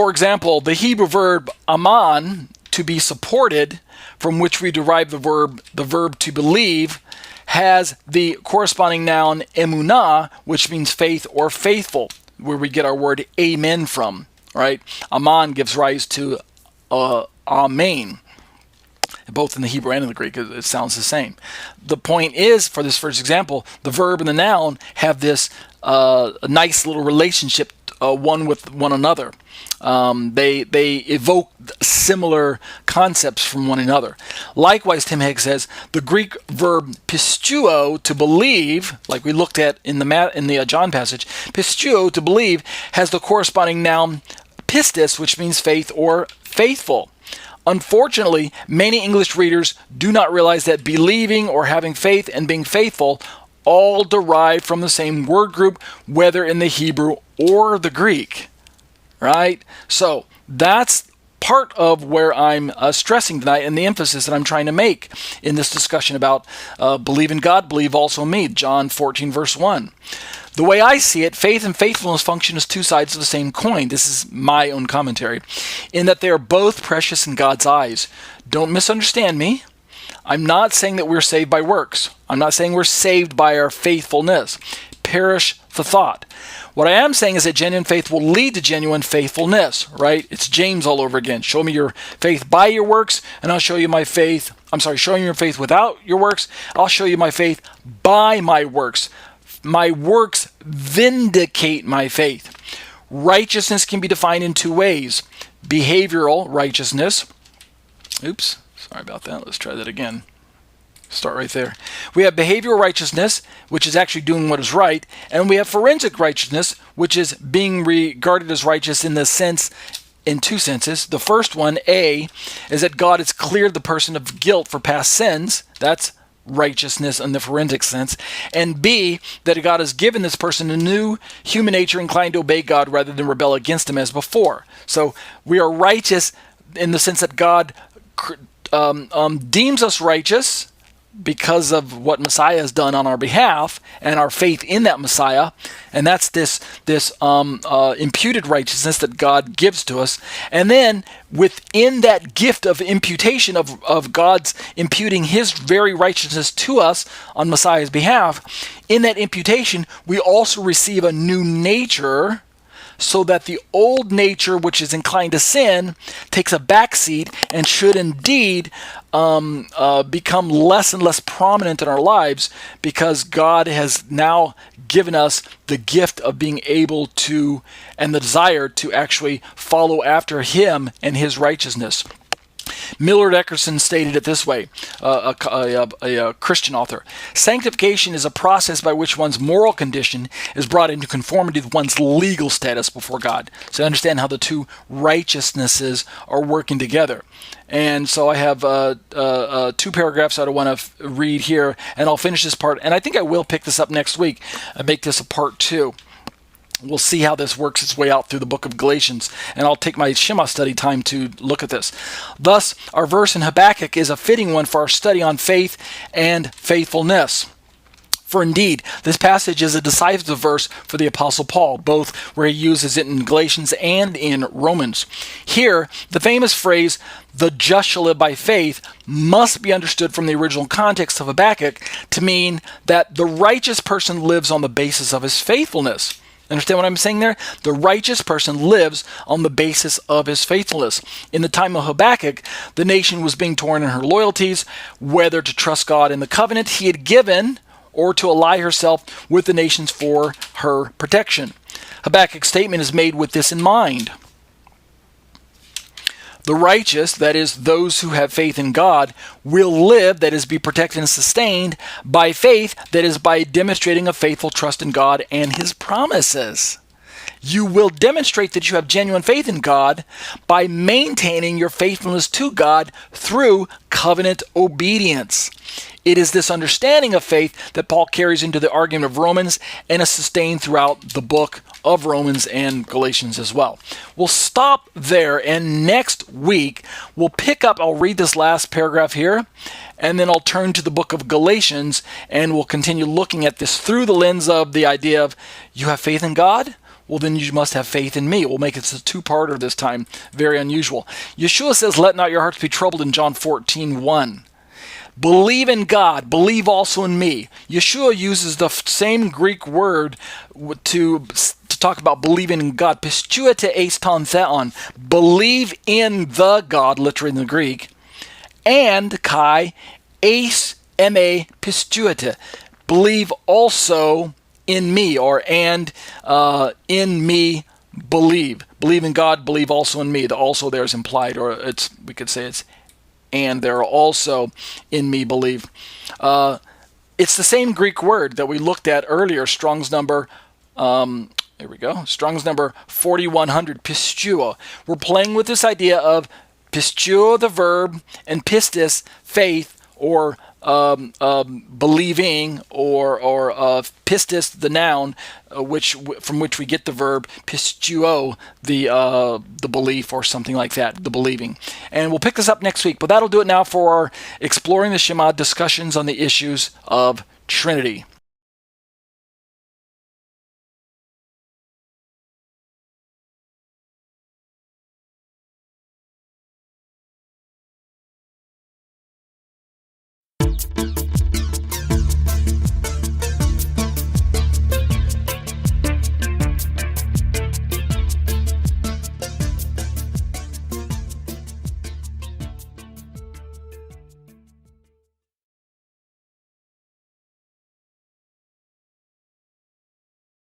For example, the Hebrew verb aman, to be supported, from which we derive the verb to believe, has the corresponding noun emunah, which means faith or faithful, where we get our word amen from, right? Aman gives rise to amen. Both in the Hebrew and in the Greek, it sounds the same. The point is, for this first example, the verb and the noun have this nice little relationship one with one another. They evoke similar concepts from one another. Likewise, Tim Hegg says, the Greek verb pisteuo, to believe, like we looked at in the John passage, pisteuo, to believe, has the corresponding noun pistis, which means faith or faithful. Unfortunately, many English readers do not realize that believing or having faith and being faithful all derive from the same word group, whether in the Hebrew or the Greek, right? So that's part of where I'm stressing tonight, and the emphasis that I'm trying to make in this discussion about believe in God, believe also in me, John 14, verse 1. The way I see it, faith and faithfulness function as two sides of the same coin. This is my own commentary, in that they are both precious in God's eyes. Don't misunderstand me. I'm not saying that we're saved by works. I'm not saying we're saved by our faithfulness. Perish the thought. What I am saying is that genuine faith will lead to genuine faithfulness, right? It's James all over again. Show me your faith by your works, and I'll show you my faith. Showing your faith without your works, I'll show you my faith by my works. My works vindicate my faith. Righteousness can be defined in two ways. Behavioral righteousness. Oops, sorry about that. Let's try that again. Start right there. We have behavioral righteousness, which is actually doing what is right, and we have forensic righteousness, which is being regarded as righteous in two senses. The first one, A, is that God has cleared the person of guilt for past sins. That's righteousness in the forensic sense. And B, that God has given this person a new human nature inclined to obey God rather than rebel against him as before. So we are righteous in the sense that God deems us righteous because of what Messiah has done on our behalf and our faith in that Messiah. And that's this imputed righteousness that God gives to us. And then within that gift of imputation of God's imputing his very righteousness to us on Messiah's behalf, in that imputation, we also receive a new nature, so that the old nature, which is inclined to sin, takes a backseat and should indeed become less and less prominent in our lives, because God has now given us the gift of being able to, and the desire to actually follow after him and his righteousness. Millard Eckerson stated it this way, a Christian author. Sanctification is a process by which one's moral condition is brought into conformity with one's legal status before God. So understand how the two righteousnesses are working together. And so I have two paragraphs I want to read here, and I'll finish this part. And I think I will pick this up next week and make this a part 2. We'll see how this works its way out through the book of Galatians, and I'll take my Shema study time to look at this. Thus, our verse in Habakkuk is a fitting one for our study on faith and faithfulness. For indeed, this passage is a decisive verse for the Apostle Paul, both where he uses it in Galatians and in Romans. Here, the famous phrase, "the just shall live by faith," must be understood from the original context of Habakkuk to mean that the righteous person lives on the basis of his faithfulness. Understand what I'm saying there? The righteous person lives on the basis of his faithfulness. In the time of Habakkuk, the nation was being torn in her loyalties, whether to trust God in the covenant he had given or to ally herself with the nations for her protection. Habakkuk's statement is made with this in mind. The righteous, that is, those who have faith in God, will live, that is, be protected and sustained by faith, that is, by demonstrating a faithful trust in God and his promises. You will demonstrate that you have genuine faith in God by maintaining your faithfulness to God through covenant obedience. It is this understanding of faith that Paul carries into the argument of Romans and is sustained throughout the book of Romans and Galatians as well. We'll stop there, and next week we'll pick up, I'll read this last paragraph here, and then I'll turn to the book of Galatians, and we'll continue looking at this through the lens of the idea of, you have faith in God? well, then you must have faith in me. We'll make it a two-parter this time. Very unusual. Yeshua says, let not your hearts be troubled in John 14:1. Believe in God, believe also in me. Yeshua uses the same Greek word to talk about believing in God. Pisteuo eis ton theon. Believe in the God, literally in the Greek. And kai eis me pisteuo. Believe also in me, or and in me believe. Believe in God, believe also in me. The also there is implied, or we could say it's and there are also in me believe. It's the same Greek word that we looked at earlier, Strong's number, here we go, Strong's number 4100, pisteuo. We're playing with this idea of pisteuo, the verb, and pistis, faith, or believing, or pistis, the noun, from which we get the verb pisteuo, the belief, or something like that, the believing. And we'll pick this up next week, but that'll do it now for our Exploring the Shema discussions on the issues of Trinity.